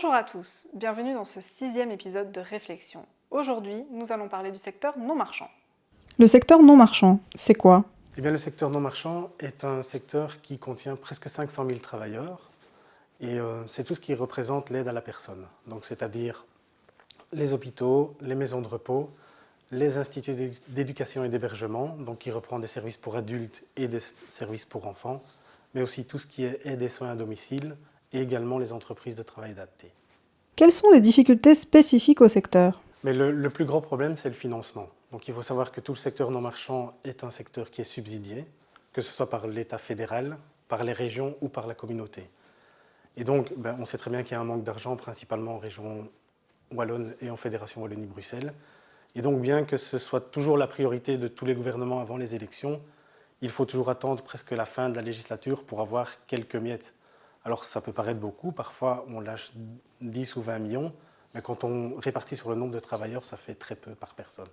Bonjour à tous, bienvenue dans ce 6e épisode de Réflexion. Aujourd'hui, nous allons parler du secteur non marchand. Le secteur non marchand, c'est quoi? Eh bien, le secteur non marchand est un secteur qui contient presque 500 000 travailleurs et c'est tout ce qui représente l'aide à la personne. Donc, c'est-à-dire les hôpitaux, les maisons de repos, les instituts d'éducation et d'hébergement, donc qui reprend des services pour adultes et des services pour enfants, mais aussi tout ce qui est aide et soins à domicile et également les entreprises de travail adapté. Quelles sont les difficultés spécifiques au secteur? Mais le plus gros problème, c'est le financement. Donc il faut savoir que tout le secteur non marchand est un secteur qui est subsidié, que ce soit par l'État fédéral, par les régions ou par la communauté. Et donc, on sait très bien qu'il y a un manque d'argent, principalement en région wallonne et en Fédération Wallonie-Bruxelles. Et donc, bien que ce soit toujours la priorité de tous les gouvernements avant les élections, il faut toujours attendre presque la fin de la législature pour avoir quelques miettes. Alors, ça peut paraître beaucoup, parfois on lâche 10 ou 20 millions, mais quand on répartit sur le nombre de travailleurs, ça fait très peu par personne.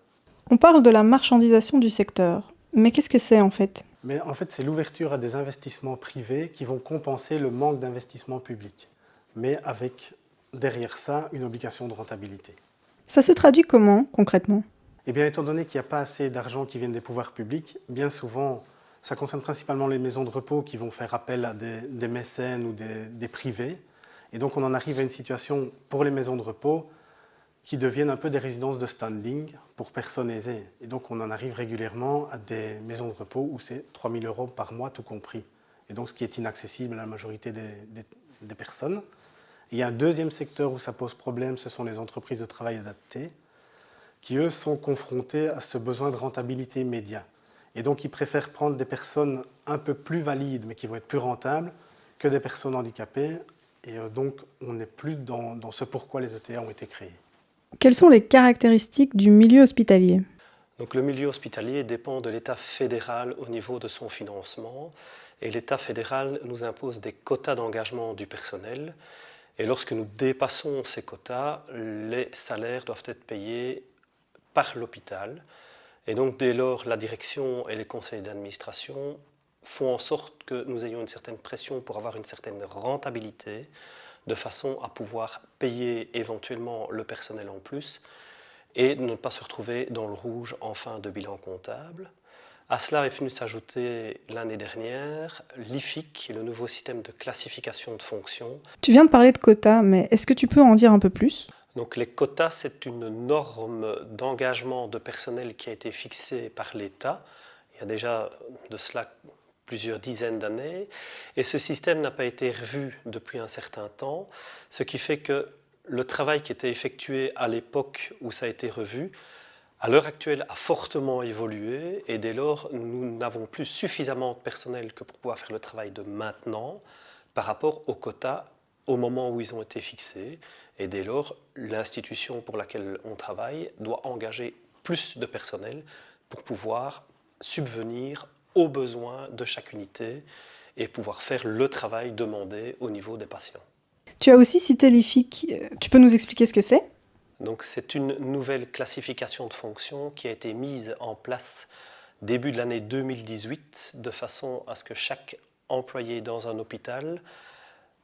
On parle de la marchandisation du secteur, mais qu'est-ce que c'est en fait? Mais en fait, c'est l'ouverture à des investissements privés qui vont compenser le manque d'investissement public, mais avec derrière ça une obligation de rentabilité. Ça se traduit comment, concrètement? Eh bien, étant donné qu'il n'y a pas assez d'argent qui viennent des pouvoirs publics, bien souvent, ça concerne principalement les maisons de repos qui vont faire appel à des mécènes ou des privés. Et donc, on en arrive à une situation pour les maisons de repos qui deviennent un peu des résidences de standing pour personnes aisées. Et donc, on en arrive régulièrement à des maisons de repos où c'est 3 000 € par mois, tout compris. Et donc, ce qui est inaccessible à la majorité des personnes. Et il y a un deuxième secteur où ça pose problème, ce sont les entreprises de travail adapté, qui, eux, sont confrontés à ce besoin de rentabilité immédiat. Et donc, ils préfèrent prendre des personnes un peu plus valides, mais qui vont être plus rentables, que des personnes handicapées. Et donc, on n'est plus dans ce pourquoi les ETA ont été créés. Quelles sont les caractéristiques du milieu hospitalier? Donc, le milieu hospitalier dépend de l'État fédéral au niveau de son financement. Et l'État fédéral nous impose des quotas d'engagement du personnel. Et lorsque nous dépassons ces quotas, les salaires doivent être payés par l'hôpital. Et donc, dès lors, la direction et les conseils d'administration font en sorte que nous ayons une certaine pression pour avoir une certaine rentabilité, de façon à pouvoir payer éventuellement le personnel en plus et ne pas se retrouver dans le rouge en fin de bilan comptable. À cela est venu s'ajouter l'année dernière l'IFIC, le nouveau système de classification de fonctions. Tu viens de parler de quotas, mais est-ce que tu peux en dire un peu plus? Donc les quotas, c'est une norme d'engagement de personnel qui a été fixée par l'État. Il y a déjà de cela plusieurs dizaines d'années. Et ce système n'a pas été revu depuis un certain temps, ce qui fait que le travail qui était effectué à l'époque où ça a été revu, à l'heure actuelle, a fortement évolué. Et dès lors, nous n'avons plus suffisamment de personnel que pour pouvoir faire le travail de maintenant par rapport aux quotas au moment où ils ont été fixés. Et dès lors, l'institution pour laquelle on travaille doit engager plus de personnel pour pouvoir subvenir aux besoins de chaque unité et pouvoir faire le travail demandé au niveau des patients. Tu as aussi cité l'IFIC. Tu peux nous expliquer ce que c'est? Donc, c'est une nouvelle classification de fonctions qui a été mise en place début de l'année 2018 de façon à ce que chaque employé dans un hôpital,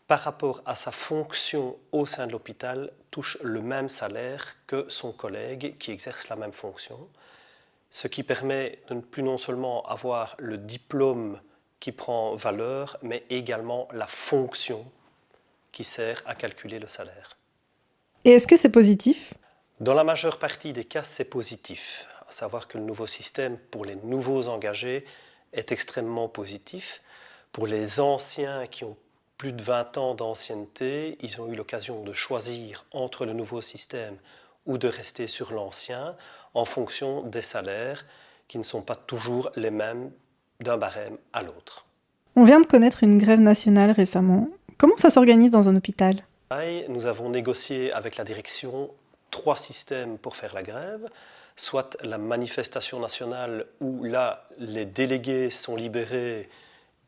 par rapport à sa fonction au sein de l'hôpital, touche le même salaire que son collègue qui exerce la même fonction, ce qui permet de ne plus non seulement avoir le diplôme qui prend valeur, mais également la fonction qui sert à calculer le salaire. Et est-ce que c'est positif? Dans la majeure partie des cas, c'est positif, à savoir que le nouveau système pour les nouveaux engagés est extrêmement positif. Pour les anciens qui ont plus de 20 ans d'ancienneté, ils ont eu l'occasion de choisir entre le nouveau système ou de rester sur l'ancien en fonction des salaires qui ne sont pas toujours les mêmes d'un barème à l'autre. On vient de connaître une grève nationale récemment. Comment ça s'organise dans un hôpital? Nous avons négocié avec la direction 3 systèmes pour faire la grève, soit la manifestation nationale où là les délégués sont libérés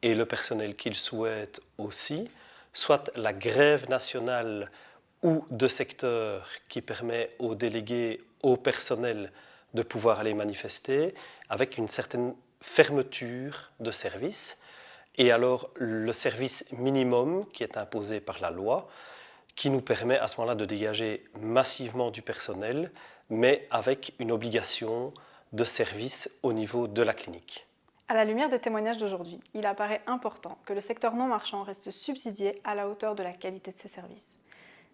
et le personnel qu'ils souhaitent aussi, soit la grève nationale ou de secteur qui permet aux délégués, au personnel de pouvoir aller manifester avec une certaine fermeture de service. Et alors le service minimum qui est imposé par la loi, qui nous permet à ce moment-là de dégager massivement du personnel, mais avec une obligation de service au niveau de la clinique. À la lumière des témoignages d'aujourd'hui, il apparaît important que le secteur non marchand reste subsidié à la hauteur de la qualité de ses services.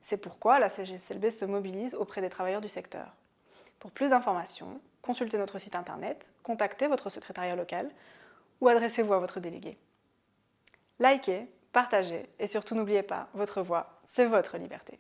C'est pourquoi la CGSLB se mobilise auprès des travailleurs du secteur. Pour plus d'informations, consultez notre site internet, contactez votre secrétariat local ou adressez-vous à votre délégué. Likez, partagez et surtout n'oubliez pas, votre voix, c'est votre liberté.